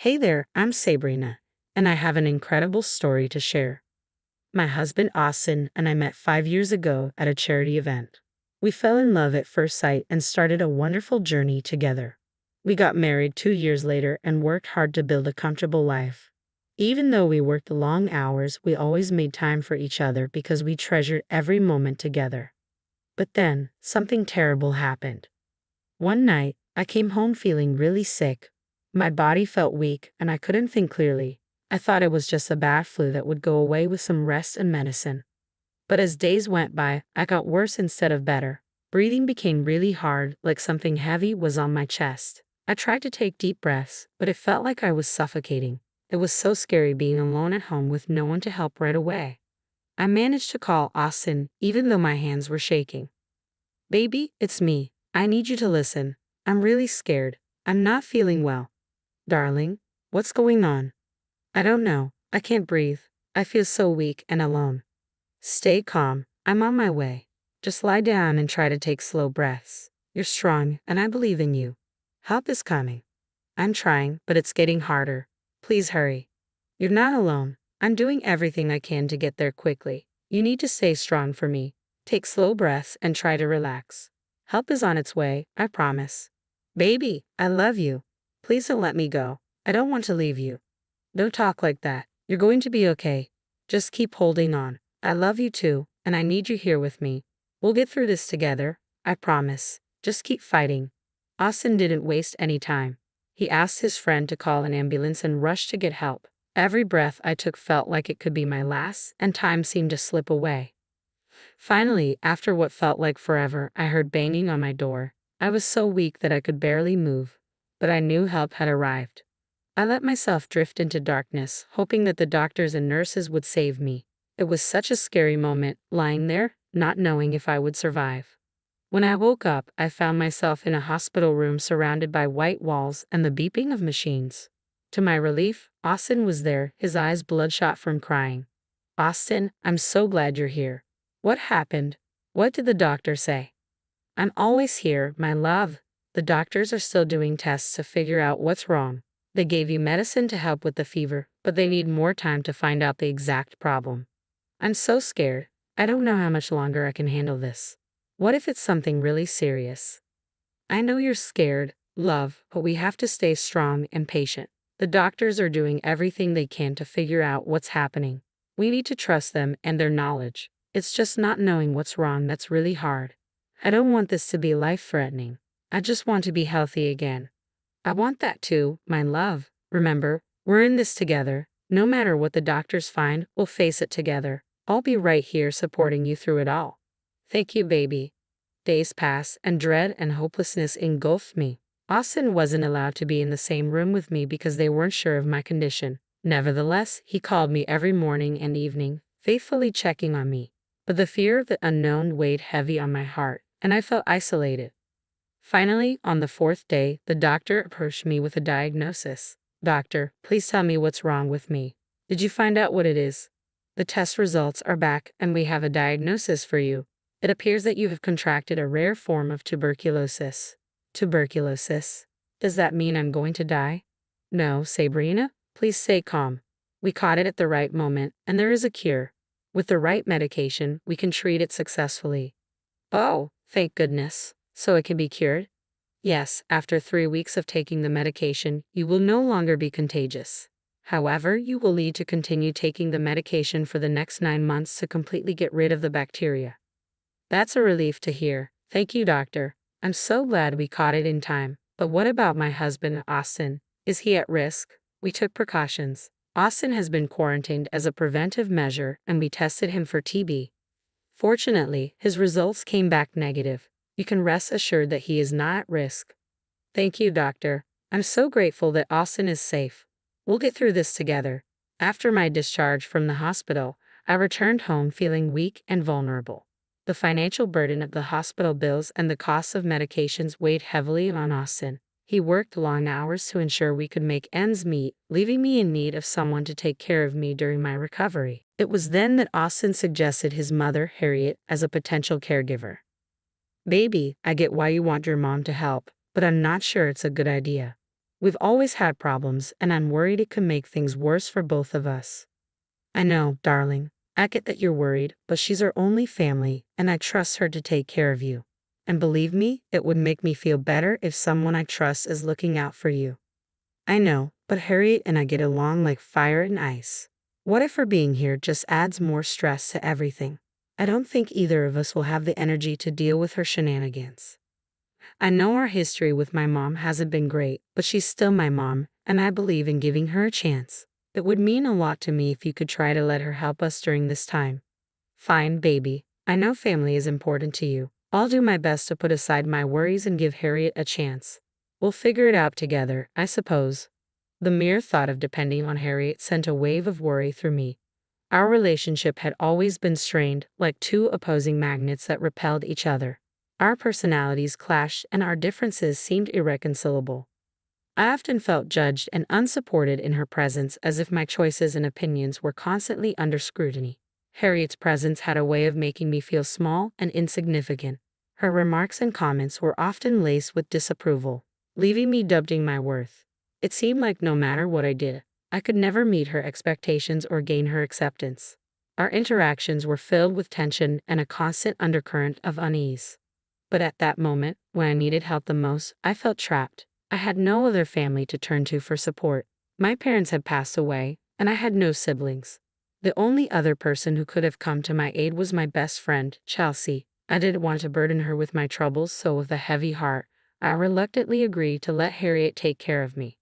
Hey there, I'm Sabrina, and I have an incredible story to share. My husband Austin and I met 5 years ago at a charity event. We fell in love at first sight and started a wonderful journey together. We got married 2 years later and worked hard to build a comfortable life. Even though we worked long hours, we always made time for each other because we treasured every moment together. But then, something terrible happened. One night, I came home feeling really sick. My body felt weak and I couldn't think clearly. I thought it was just a bad flu that would go away with some rest and medicine. But as days went by, I got worse instead of better. Breathing became really hard, like something heavy was on my chest. I tried to take deep breaths, but it felt like I was suffocating. It was so scary being alone at home with no one to help right away. I managed to call Austin, even though my hands were shaking. "Baby, it's me. I need you to listen. I'm really scared. I'm not feeling well." "Darling, what's going on?" "I don't know. I can't breathe. I feel so weak and alone." "Stay calm. I'm on my way. Just lie down and try to take slow breaths. You're strong, and I believe in you. Help is coming." "I'm trying, but it's getting harder. Please hurry." "You're not alone. I'm doing everything I can to get there quickly. You need to stay strong for me. Take slow breaths and try to relax. Help is on its way, I promise." "Baby, I love you. Please don't let me go. I don't want to leave you." "Don't talk like that. You're going to be okay. Just keep holding on. I love you too, and I need you here with me. We'll get through this together, I promise. Just keep fighting." Austin didn't waste any time. He asked his friend to call an ambulance and rushed to get help. Every breath I took felt like it could be my last, and time seemed to slip away. Finally, after what felt like forever, I heard banging on my door. I was so weak that I could barely move, but I knew help had arrived. I let myself drift into darkness, hoping that the doctors and nurses would save me. It was such a scary moment, lying there, not knowing if I would survive. When I woke up, I found myself in a hospital room surrounded by white walls and the beeping of machines. To my relief, Austin was there, his eyes bloodshot from crying. "Austin, I'm so glad you're here. What happened? What did the doctor say?" "I'm always here, my love. The doctors are still doing tests to figure out what's wrong. They gave you medicine to help with the fever, but they need more time to find out the exact problem." "I'm so scared. I don't know how much longer I can handle this. What if it's something really serious?" "I know you're scared, love, but we have to stay strong and patient. The doctors are doing everything they can to figure out what's happening. We need to trust them and their knowledge. It's just not knowing what's wrong that's really hard. I don't want this to be life-threatening. I just want to be healthy again." "I want that too, my love. Remember, we're in this together. No matter what the doctors find, we'll face it together. I'll be right here supporting you through it all." "Thank you, baby." Days passed, and dread and hopelessness engulfed me. Austin wasn't allowed to be in the same room with me because they weren't sure of my condition. Nevertheless, he called me every morning and evening, faithfully checking on me. But the fear of the unknown weighed heavy on my heart, and I felt isolated. Finally, on the fourth day, the doctor approached me with a diagnosis. "Doctor, please tell me what's wrong with me. Did you find out what it is?" "The test results are back, and we have a diagnosis for you. It appears that you have contracted a rare form of tuberculosis." "Tuberculosis? Does that mean I'm going to die?" "No, Sabrina. Please stay calm. We caught it at the right moment, and there is a cure. With the right medication, we can treat it successfully." "Oh, thank goodness. So it can be cured?" "Yes, after 3 weeks of taking the medication, you will no longer be contagious. However, you will need to continue taking the medication for the next 9 months to completely get rid of the bacteria." "That's a relief to hear. Thank you, doctor. I'm so glad we caught it in time. But what about my husband, Austin? Is he at risk?" "We took precautions. Austin has been quarantined as a preventive measure, and we tested him for TB. Fortunately, his results came back negative. You can rest assured that he is not at risk." "Thank you, doctor. I'm so grateful that Austin is safe. We'll get through this together." After my discharge from the hospital, I returned home feeling weak and vulnerable. The financial burden of the hospital bills and the costs of medications weighed heavily on Austin. He worked long hours to ensure we could make ends meet, leaving me in need of someone to take care of me during my recovery. It was then that Austin suggested his mother, Harriet, as a potential caregiver. "Baby, I get why you want your mom to help, but I'm not sure it's a good idea." We've always had problems, and I'm worried it could make things worse for both of us. I know, darling. I get that you're worried, but she's our only family, and I trust her to take care of you. And believe me, it would make me feel better if someone I trust is looking out for you. I know, but Harriet and I get along like fire and ice. What if her being here just adds more stress to everything? I don't think either of us will have the energy to deal with her shenanigans. I know our history with my mom hasn't been great, but she's still my mom, and I believe in giving her a chance. It would mean a lot to me if you could try to let her help us during this time. Fine, baby. I know family is important to you. I'll do my best to put aside my worries and give Harriet a chance. We'll figure it out together, I suppose. The mere thought of depending on Harriet sent a wave of worry through me. Our relationship had always been strained, like two opposing magnets that repelled each other. Our personalities clashed and our differences seemed irreconcilable. I often felt judged and unsupported in her presence, as if my choices and opinions were constantly under scrutiny. Harriet's presence had a way of making me feel small and insignificant. Her remarks and comments were often laced with disapproval, leaving me doubting my worth. It seemed like no matter what I did, I could never meet her expectations or gain her acceptance. Our interactions were filled with tension and a constant undercurrent of unease. But at that moment, when I needed help the most, I felt trapped. I had no other family to turn to for support. My parents had passed away, and I had no siblings. The only other person who could have come to my aid was my best friend, Chelsea. I didn't want to burden her with my troubles, so with a heavy heart, I reluctantly agreed to let Harriet take care of me.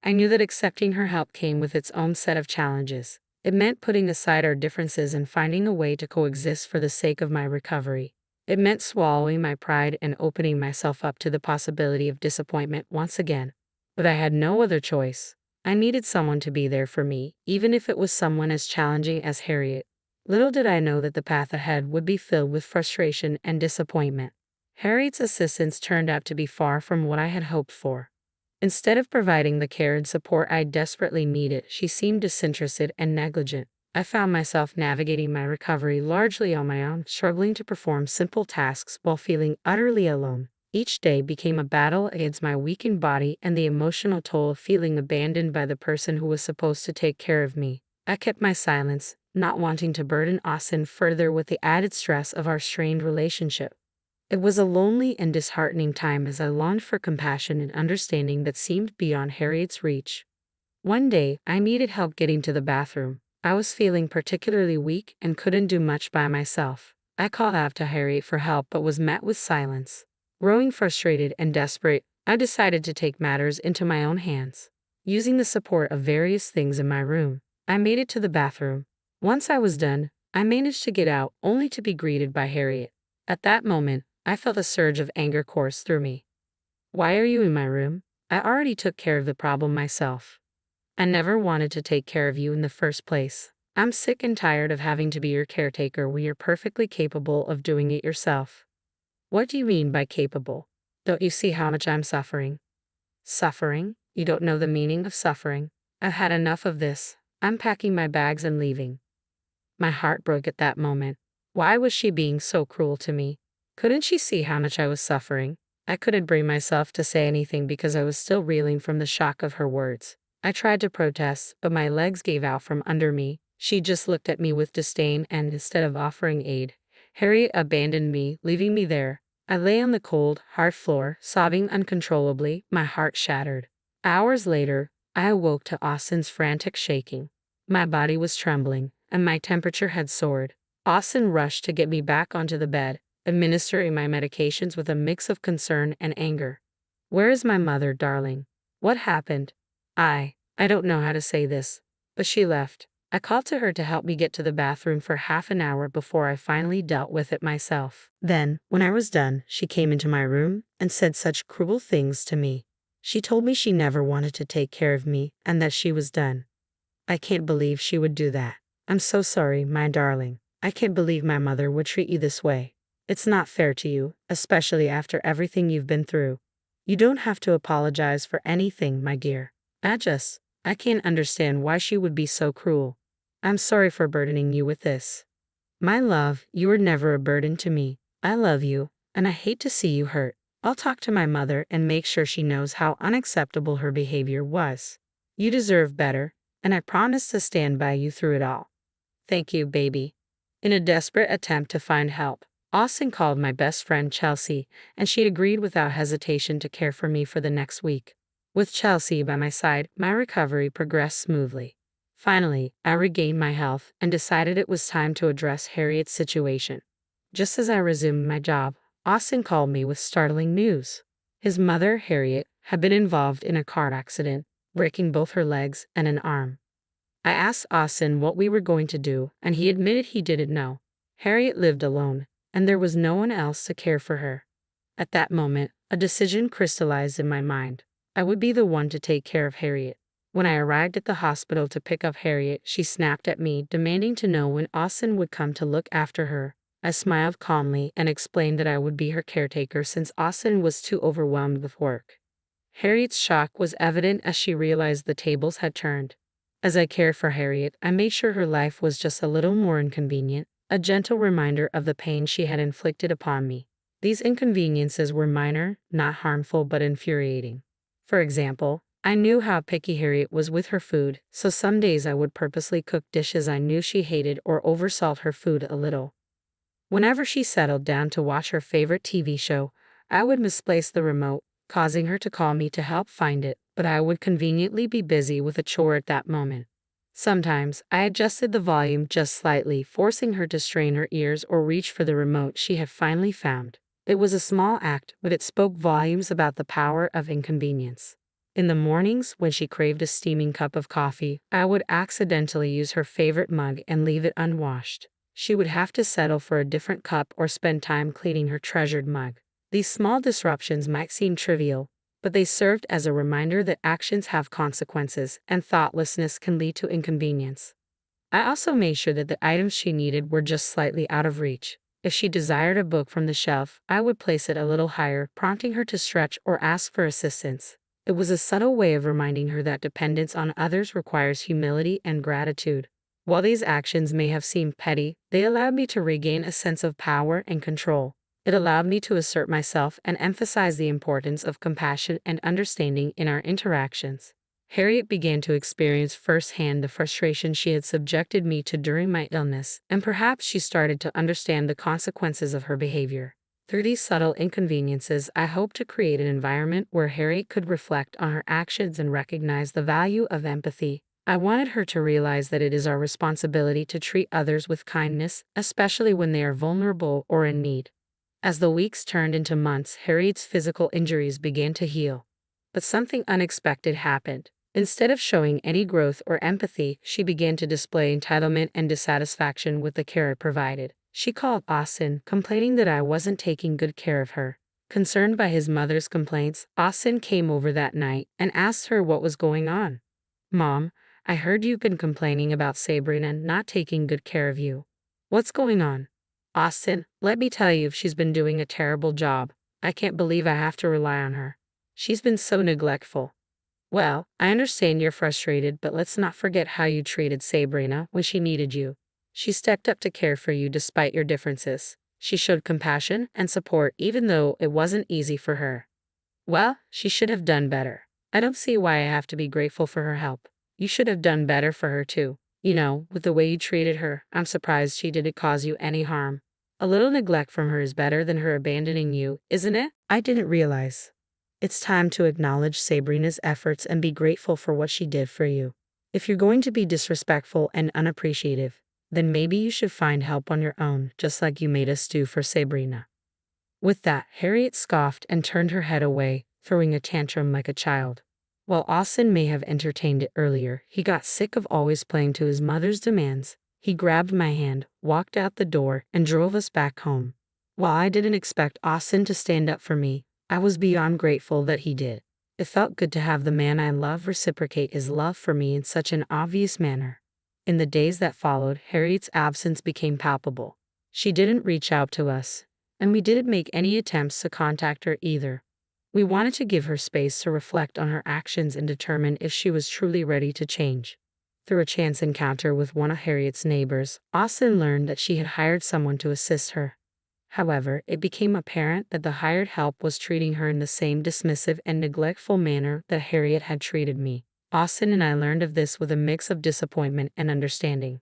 I knew that accepting her help came with its own set of challenges. It meant putting aside our differences and finding a way to coexist for the sake of my recovery. It meant swallowing my pride and opening myself up to the possibility of disappointment once again. But I had no other choice. I needed someone to be there for me, even if it was someone as challenging as Harriet. Little did I know that the path ahead would be filled with frustration and disappointment. Harriet's assistance turned out to be far from what I had hoped for. Instead of providing the care and support I desperately needed, she seemed disinterested and negligent. I found myself navigating my recovery largely on my own, struggling to perform simple tasks while feeling utterly alone. Each day became a battle against my weakened body and the emotional toll of feeling abandoned by the person who was supposed to take care of me. I kept my silence, not wanting to burden Austin further with the added stress of our strained relationship. It was a lonely and disheartening time as I longed for compassion and understanding that seemed beyond Harriet's reach. One day, I needed help getting to the bathroom. I was feeling particularly weak and couldn't do much by myself. I called out to Harriet for help but was met with silence. Growing frustrated and desperate, I decided to take matters into my own hands. Using the support of various things in my room, I made it to the bathroom. Once I was done, I managed to get out only to be greeted by Harriet. At that moment, I felt a surge of anger course through me. "Why are you in my room? I already took care of the problem myself. I never wanted to take care of you in the first place. I'm sick and tired of having to be your caretaker when you're perfectly capable of doing it yourself." "What do you mean by capable? Don't you see how much I'm suffering?" "Suffering? You don't know the meaning of suffering. I've had enough of this. I'm packing my bags and leaving." My heart broke at that moment. Why was she being so cruel to me? Couldn't she see how much I was suffering? I couldn't bring myself to say anything because I was still reeling from the shock of her words. I tried to protest, but my legs gave out from under me. She just looked at me with disdain and, instead of offering aid, Harriet abandoned me, leaving me there. I lay on the cold, hard floor, sobbing uncontrollably, my heart shattered. Hours later, I awoke to Austin's frantic shaking. My body was trembling, and my temperature had soared. Austin rushed to get me back onto the bed, administering my medications with a mix of concern and anger. "Where is my mother, darling? What happened?" I don't know how to say this, but she left. I called to her to help me get to the bathroom for half an hour before I finally dealt with it myself. Then, when I was done, she came into my room and said such cruel things to me. She told me she never wanted to take care of me and that she was done. I can't believe she would do that. "I'm so sorry, my darling. I can't believe my mother would treat you this way. It's not fair to you, especially after everything you've been through. You don't have to apologize for anything, my dear. I can't understand why she would be so cruel. I'm sorry for burdening you with this." "My love, you were never a burden to me. I love you, and I hate to see you hurt. I'll talk to my mother and make sure she knows how unacceptable her behavior was. You deserve better, and I promise to stand by you through it all. Thank you, baby. In a desperate attempt to find help, Austin called my best friend Chelsea, and she agreed without hesitation to care for me for the next week. With Chelsea by my side, my recovery progressed smoothly. Finally, I regained my health and decided it was time to address Harriet's situation. Just as I resumed my job, Austin called me with startling news. His mother, Harriet, had been involved in a car accident, breaking both her legs and an arm. I asked Austin what we were going to do, and he admitted he didn't know. Harriet lived alone, and there was no one else to care for her. At that moment, a decision crystallized in my mind. I would be the one to take care of Harriet. When I arrived at the hospital to pick up Harriet, she snapped at me, demanding to know when Austin would come to look after her. I smiled calmly and explained that I would be her caretaker since Austin was too overwhelmed with work. Harriet's shock was evident as she realized the tables had turned. As I cared for Harriet, I made sure her life was just a little more inconvenient, a gentle reminder of the pain she had inflicted upon me. These inconveniences were minor, not harmful, but infuriating. For example, I knew how picky Harriet was with her food, so some days I would purposely cook dishes I knew she hated or oversalt her food a little. Whenever she settled down to watch her favorite TV show, I would misplace the remote, causing her to call me to help find it, but I would conveniently be busy with a chore at that moment. Sometimes, I adjusted the volume just slightly, forcing her to strain her ears or reach for the remote she had finally found. It was a small act, but it spoke volumes about the power of inconvenience. In the mornings, when she craved a steaming cup of coffee, I would accidentally use her favorite mug and leave it unwashed. She would have to settle for a different cup or spend time cleaning her treasured mug. These small disruptions might seem trivial, but they served as a reminder that actions have consequences and thoughtlessness can lead to inconvenience. I also made sure that the items she needed were just slightly out of reach. If she desired a book from the shelf, I would place it a little higher, prompting her to stretch or ask for assistance. It was a subtle way of reminding her that dependence on others requires humility and gratitude. While these actions may have seemed petty, they allowed me to regain a sense of power and control. It allowed me to assert myself and emphasize the importance of compassion and understanding in our interactions. Harriet began to experience firsthand the frustration she had subjected me to during my illness, and perhaps she started to understand the consequences of her behavior. Through these subtle inconveniences, I hope to create an environment where Harriet could reflect on her actions and recognize the value of empathy. I wanted her to realize that it is our responsibility to treat others with kindness, especially when they are vulnerable or in need. As the weeks turned into months, Harriet's physical injuries began to heal. But something unexpected happened. Instead of showing any growth or empathy, she began to display entitlement and dissatisfaction with the care I provided. She called Austin, complaining that I wasn't taking good care of her. Concerned by his mother's complaints, Austin came over that night and asked her what was going on. "Mom, I heard you've been complaining about Sabrina not taking good care of you. What's going on?" "Austin, let me tell you, she's been doing a terrible job. I can't believe I have to rely on her. She's been so neglectful." "Well, I understand you're frustrated, but let's not forget how you treated Sabrina when she needed you. She stepped up to care for you despite your differences. She showed compassion and support even though it wasn't easy for her." "Well, she should have done better. I don't see why I have to be grateful for her help. You should have done better for her too. With the way you treated her, I'm surprised she didn't cause you any harm. A little neglect from her is better than her abandoning you, isn't it?" I didn't realize. It's time to acknowledge Sabrina's efforts and be grateful for what she did for you. If you're going to be disrespectful and unappreciative, then maybe you should find help on your own, just like you made us do for Sabrina. With that, Harriet scoffed and turned her head away, throwing a tantrum like a child. While Austin may have entertained it earlier, he got sick of always playing to his mother's demands. He grabbed my hand, walked out the door, and drove us back home. While I didn't expect Austin to stand up for me, I was beyond grateful that he did. It felt good to have the man I love reciprocate his love for me in such an obvious manner. In the days that followed, Harriet's absence became palpable. She didn't reach out to us, and we didn't make any attempts to contact her either. We wanted to give her space to reflect on her actions and determine if she was truly ready to change. Through a chance encounter with one of Harriet's neighbors, Austin learned that she had hired someone to assist her. However, it became apparent that the hired help was treating her in the same dismissive and neglectful manner that Harriet had treated me. Austin and I learned of this with a mix of disappointment and understanding.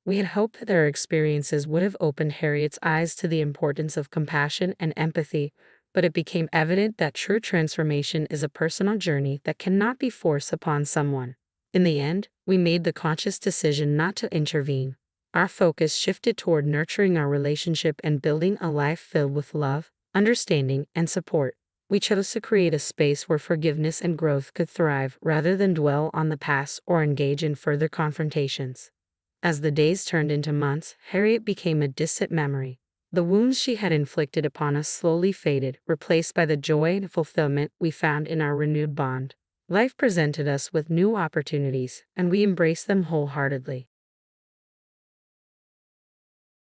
We had hoped that our experiences would have opened Harriet's eyes to the importance of compassion and empathy, but it became evident that true transformation is a personal journey that cannot be forced upon someone. In the end, we made the conscious decision not to intervene. Our focus shifted toward nurturing our relationship and building a life filled with love, understanding, and support. We chose to create a space where forgiveness and growth could thrive rather than dwell on the past or engage in further confrontations. As the days turned into months, Harriet became a distant memory. The wounds she had inflicted upon us slowly faded, replaced by the joy and fulfillment we found in our renewed bond. Life presented us with new opportunities, and we embraced them wholeheartedly.